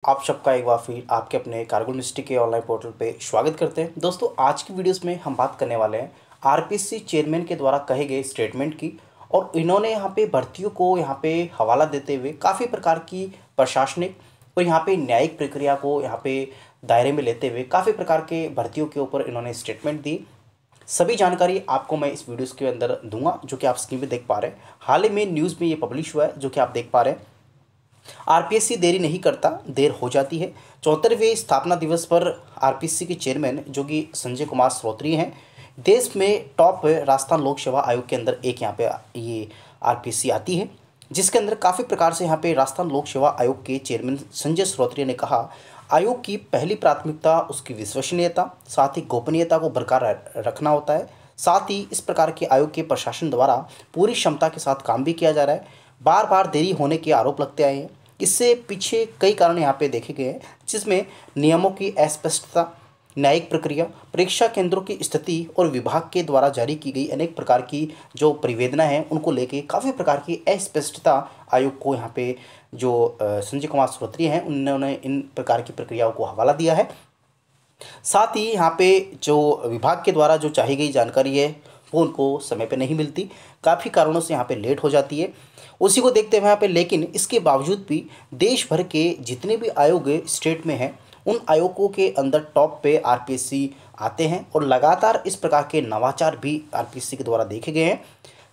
आप सबका एक बार फिर आपके अपने कार्गो मिस्ट्री के ऑनलाइन पोर्टल पे स्वागत करते हैं। दोस्तों, आज की वीडियोस में हम बात करने वाले हैं आरपीसी चेयरमैन के द्वारा कहे गए स्टेटमेंट की। और इन्होंने यहाँ पे भर्तियों को यहाँ पे हवाला देते हुए काफ़ी प्रकार की प्रशासनिक और यहाँ पे न्यायिक प्रक्रिया को यहाँ पे दायरे में लेते हुए काफ़ी प्रकार के भर्तियों के ऊपर इन्होंने स्टेटमेंट दी। सभी जानकारी आपको मैं इस वीडियोस के अंदर दूंगा, जो कि आप स्क्रीन पे देख पा रहे हैं। हाल ही में न्यूज़ में ये पब्लिश हुआ है, जो कि आप देख पा रहे हैं। आरपीएससी देरी नहीं करता, देर हो जाती है। 74वें स्थापना दिवस पर आरपीएससी के चेयरमैन जो कि संजय कुमार श्रोत्रिय हैं, देश में टॉप राजस्थान लोक सेवा आयोग के अंदर एक यहाँ पे ये आरपीएससी आती है, जिसके अंदर काफ़ी प्रकार से यहाँ पे राजस्थान लोक सेवा आयोग के चेयरमैन संजय श्रोत्रिय ने कहा, आयोग की पहली प्राथमिकता उसकी विश्वसनीयता, साथ ही गोपनीयता को बरकरार रखना होता है। साथ ही इस प्रकार के आयोग के प्रशासन द्वारा पूरी क्षमता के साथ काम भी किया जा रहा है। बार बार देरी होने के आरोप लगते आए हैं। इससे पीछे कई कारण यहाँ पे देखे गए हैं, जिसमें नियमों की अस्पष्टता, न्यायिक प्रक्रिया, परीक्षा केंद्रों की स्थिति और विभाग के द्वारा जारी की गई अनेक प्रकार की जो परिवेदना है उनको लेके काफ़ी प्रकार की अस्पष्टता आयोग को यहाँ पे जो संजय कुमार श्रोत्रिय हैं उन्होंने इन प्रकार की प्रक्रियाओं को हवाला दिया है। साथ ही यहाँ पे जो विभाग के द्वारा जो चाही गई जानकारी है वो उनको समय पे नहीं मिलती, काफ़ी कारणों से यहाँ पे लेट हो जाती है। उसी को देखते हुए यहाँ पे लेकिन इसके बावजूद भी देश भर के जितने भी आयोग स्टेट में हैं उन आयोगों के अंदर टॉप पे आरपीएससी आते हैं और लगातार इस प्रकार के नवाचार भी आरपीएससी के द्वारा देखे गए हैं।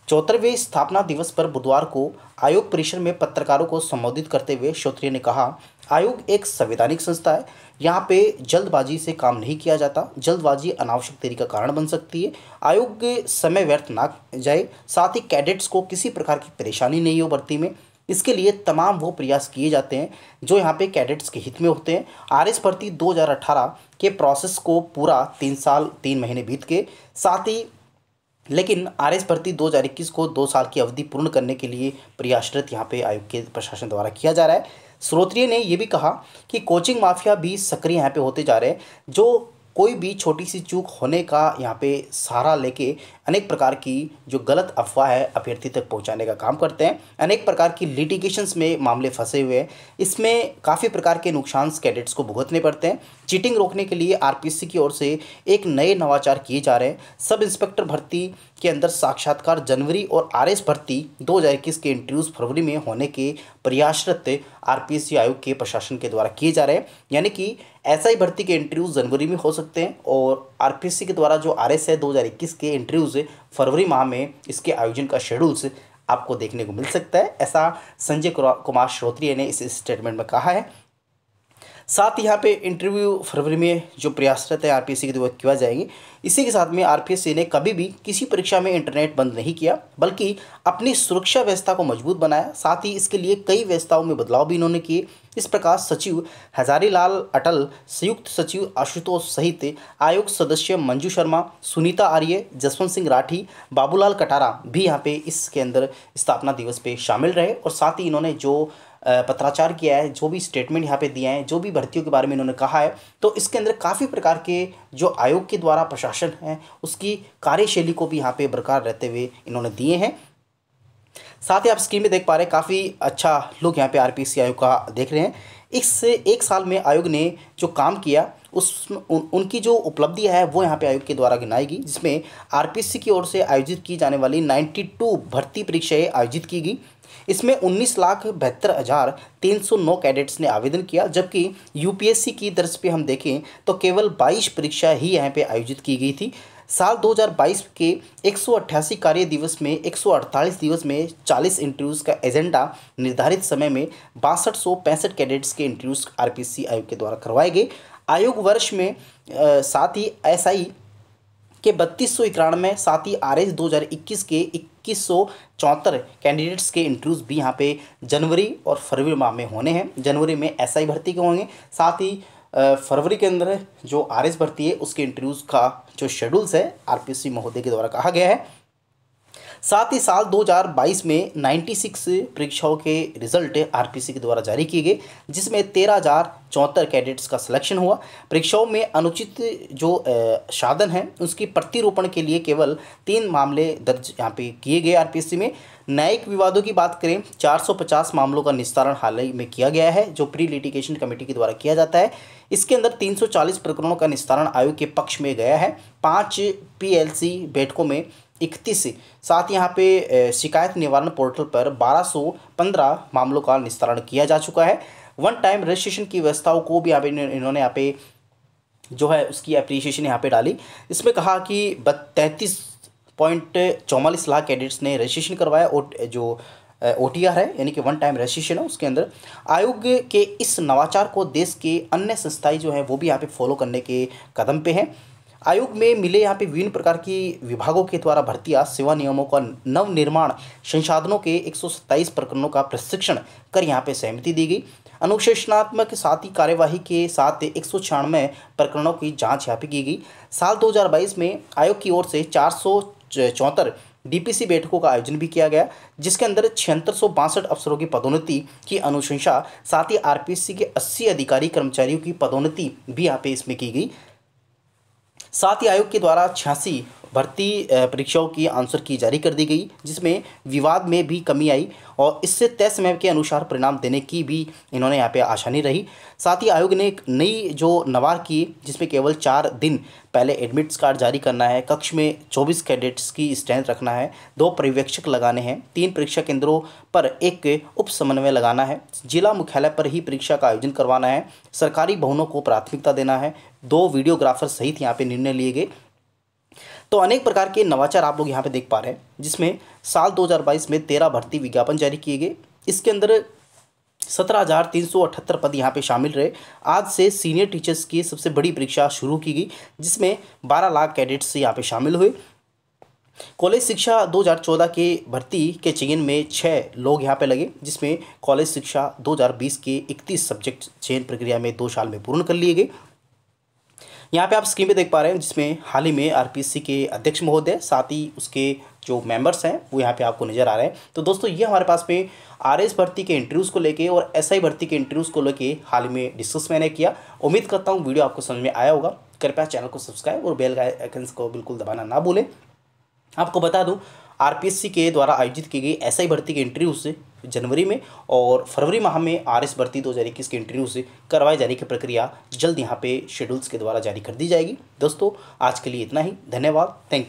74वें स्थापना दिवस पर बुधवार को आयोग परिसर में पत्रकारों को संबोधित करते हुए श्रोत्रिय ने कहा, आयोग एक संवैधानिक संस्था है। यहाँ पे जल्दबाजी से काम नहीं किया जाता। जल्दबाजी अनावश्यक देरी का कारण बन सकती है। आयोग समय व्यर्थ ना जाए, साथ ही कैडेट्स को किसी प्रकार की परेशानी नहीं हो भर्ती में। इसके लिए तमाम वो प्रयास किए जाते हैं जो यहाँ पे कैडेट्स के हित में होते हैं। आरएस भर्ती 2018 के प्रोसेस को पूरा 3 साल 3 महीने बीत के, साथ ही लेकिन आरएस भर्ती 2021 को 2 साल की अवधि पूर्ण करने के लिए प्रयासरत यहाँ पे आयोग के प्रशासन द्वारा किया जा रहा है। श्रोत्रिय ने ये भी कहा कि कोचिंग माफिया भी सक्रिय यहाँ पे होते जा रहे हैं, जो कोई भी छोटी सी चूक होने का यहाँ पे सहारा लेके अनेक प्रकार की जो गलत अफवाह है अभ्यर्थी तक पहुँचाने का काम करते हैं। अनेक प्रकार की लिटिगेशंस में मामले फंसे हुए हैं। इसमें काफ़ी प्रकार के नुकसान कैडेट्स को भुगतने पड़ते हैं। चीटिंग रोकने के लिए आरपीएससी की ओर से एक नए नवाचार किए जा रहे हैं। सब इंस्पेक्टर भर्ती के अंदर साक्षात्कार जनवरी और आरएस भर्ती 2021 के इंटरव्यूज़ फरवरी में होने के प्रयासरत आरपीएससी आयोग के प्रशासन के द्वारा किए जा रहे हैं। यानी कि एसआई भर्ती के इंटरव्यूज़ जनवरी में हो सकते हैं और आरपीएससी के द्वारा जो आरएस है 2021 के इंटरव्यूज़ फरवरी माह में इसके आयोजन का शेड्यूल्स आपको देखने को मिल सकता है। ऐसा संजय कुमार श्रोत्रिय ने इस स्टेटमेंट में कहा है। साथ ही यहाँ पे इंटरव्यू फरवरी में जो प्रयासरत है आरपीएससी के द्वारा किया जाएंगे। इसी के साथ में आरपीएससी ने कभी भी किसी परीक्षा में इंटरनेट बंद नहीं किया, बल्कि अपनी सुरक्षा व्यवस्था को मजबूत बनाया। साथ ही इसके लिए कई व्यवस्थाओं में बदलाव भी इन्होंने किए। इस प्रकार सचिव हजारीलाल अटल, संयुक्त सचिव आशुतोष सहित आयोग सदस्य मंजू शर्मा, सुनीता आर्य, जसवंत सिंह राठी, बाबूलाल कटारा भी यहाँ पे इसके अंदर स्थापना दिवस पे शामिल रहे। और साथ ही इन्होंने जो पत्राचार किया है, जो भी स्टेटमेंट यहाँ पे दिया है, जो भी भर्तियों के बारे में इन्होंने कहा है, तो इसके अंदर काफ़ी प्रकार के जो आयोग के द्वारा प्रशासन है उसकी कार्यशैली को भी यहाँ पे बरकरार रहते हुए इन्होंने दिए हैं। साथ ही आप स्क्रीन में देख पा रहे हैं काफ़ी अच्छा लुक यहाँ पे आरपीएससी आयोग का देख रहे हैं। इससे एक साल में आयोग ने जो काम किया उनकी जो उपलब्धि है वो यहाँ पे आयोग के द्वारा गिनाएगी, जिसमें आरपीएससी की ओर से आयोजित की जाने वाली 92 भर्ती परीक्षाएं आयोजित की गई। इसमें 19,72,309 कैडेट्स ने आवेदन किया, जबकि यूपीएससी की दर्ज पे हम देखें तो केवल 22 परीक्षा ही यहाँ पे आयोजित की गई थी। साल 2022 के 188 कार्य दिवस में 148 दिवस में 40 इंटरव्यूज़ का एजेंडा निर्धारित समय में 6265 कैडेट्स के इंटरव्यूज़ आरपीएससी आयोग के द्वारा करवाए गए। आयोग वर्ष में साथ ही एसआई के 3291, साथ ही आरएस 2021 के 2174 कैंडिडेट्स के इंटरव्यूज़ भी यहाँ पे जनवरी और फरवरी माह में होने हैं। जनवरी में एसआई भर्ती के होंगे, साथ ही फरवरी के अंदर जो आरएस भर्ती है उसके इंटरव्यूज़ का जो शेड्यूल्स है आरपीएससी महोदय के द्वारा कहा गया है। साथ ही साल 2022 में 96 परीक्षाओं के रिजल्ट आरपीएससी के द्वारा जारी किए गए, जिसमें 74 कैडेट्स का सिलेक्शन हुआ। परीक्षाओं में अनुचित जो साधन है उसकी प्रतिरूपण के लिए केवल 3 मामले दर्ज यहाँ पे किए गए आरपीएससी में। न्यायिक विवादों की बात करें 450 मामलों का निस्तारण हाल ही में किया गया है, जो प्री लिटिगेशन कमेटी के द्वारा किया जाता है। इसके अंदर 340 प्रकरणों का निस्तारण आयोग के पक्ष में गया है। 5 पीएलसी बैठकों में 31, साथ यहाँ पे शिकायत निवारण पोर्टल पर 1215 मामलों का निस्तारण किया जा चुका है। वन टाइम रजिस्ट्रेशन की व्यवस्थाओं को भी इन्होंने यहाँ पे जो है उसकी एप्रिसिएशन यहाँ पे डाली। इसमें कहा कि 33.44 लाख कैडेट्स ने रजिस्ट्रेशन करवाया और जो OTR है यानी कि वन टाइम रजिस्ट्रेशन है उसके अंदर आयोग के इस नवाचार को देश के अन्य संस्थाएं जो हैं वो भी यहाँ पे फॉलो करने के कदम पे हैं। आयोग में मिले यहाँ पे विभिन्न प्रकार की विभागों के द्वारा भर्तियां, सेवा नियमों का नवनिर्माण, संसाधनों के 127 प्रकरणों का प्रशिक्षण कर यहाँ पे सहमति दी गई। अनुशासनात्मक साथ ही कार्यवाही के साथ 196 प्रकरणों की जांच यहाँ पे की गई। साल 2022 में आयोग की ओर से 474 DPC बैठकों का आयोजन भी किया गया, जिसके अंदर 7662 अफसरों की पदोन्नति की अनुशंसा, साथ ही आरपीएससी के 80 अधिकारी कर्मचारियों की पदोन्नति भी यहाँ पे इसमें की गई। साथ ही आयोग के द्वारा 86 भर्ती परीक्षाओं की आंसर की जारी कर दी गई, जिसमें विवाद में भी कमी आई और इससे तय समय के अनुसार परिणाम देने की भी इन्होंने यहाँ पे आसानी रही। साथ ही आयोग ने एक नई जो नवार की, जिसमें केवल 4 दिन पहले एडमिट्स कार्ड जारी करना है, कक्ष में 24 कैडेट्स की स्ट्रेंथ रखना है, 2 पर्यवेक्षक लगाने हैं, 3 परीक्षा केंद्रों पर एक उप समन्वय लगाना है, जिला मुख्यालय पर ही परीक्षा का आयोजन करवाना है, सरकारी भवनों को प्राथमिकता देना है, 2 वीडियोग्राफर सहित यहाँ पे निर्णय लिए गए। तो अनेक प्रकार के नवाचार आप लोग यहाँ पे देख पा रहे हैं, जिसमें साल 2022 में 13 भर्ती विज्ञापन जारी किए गए। इसके अंदर 17,378 पद यहाँ पे शामिल रहे। आज से सीनियर टीचर्स की सबसे बड़ी परीक्षा शुरू की गई, जिसमें 12 लाख कैडेट्स यहाँ पे शामिल हुए। कॉलेज शिक्षा 2014 के भर्ती के चयन में 6 लोग यहाँ पे लगे, जिसमें कॉलेज शिक्षा 2020 के 31 सब्जेक्ट चयन प्रक्रिया में 2 साल में पूर्ण कर लिए गए। यहाँ पे आप स्क्रीन पे देख पा रहे हैं, जिसमें हाल ही में आरपीएससी के अध्यक्ष महोदय, साथ ही उसके जो मेंबर्स हैं वो यहाँ पे आपको नज़र आ रहे हैं। तो दोस्तों ये हमारे पास में आरएस भर्ती के इंटरव्यूज़ को लेके और एसआई भर्ती के इंटरव्यूज़ को लेके हाल ही में डिस्कस मैंने किया। उम्मीद करता हूँ वीडियो आपको समझ में आया होगा। कृपया चैनल को सब्सक्राइब और बेल आइकन को बिल्कुल दबाना ना भूलें। आपको बता दूं आरपीएससी के द्वारा आयोजित की गई एसआई भर्ती के इंटरव्यूज़ जनवरी में और फरवरी माह में आरएस भर्ती 2021 के इंटरव्यूज़ करवाए जाने की प्रक्रिया जल्द यहाँ पे शेड्यूल्स के द्वारा जारी कर दी जाएगी। दोस्तों आज के लिए इतना ही, धन्यवाद, थैंक यू।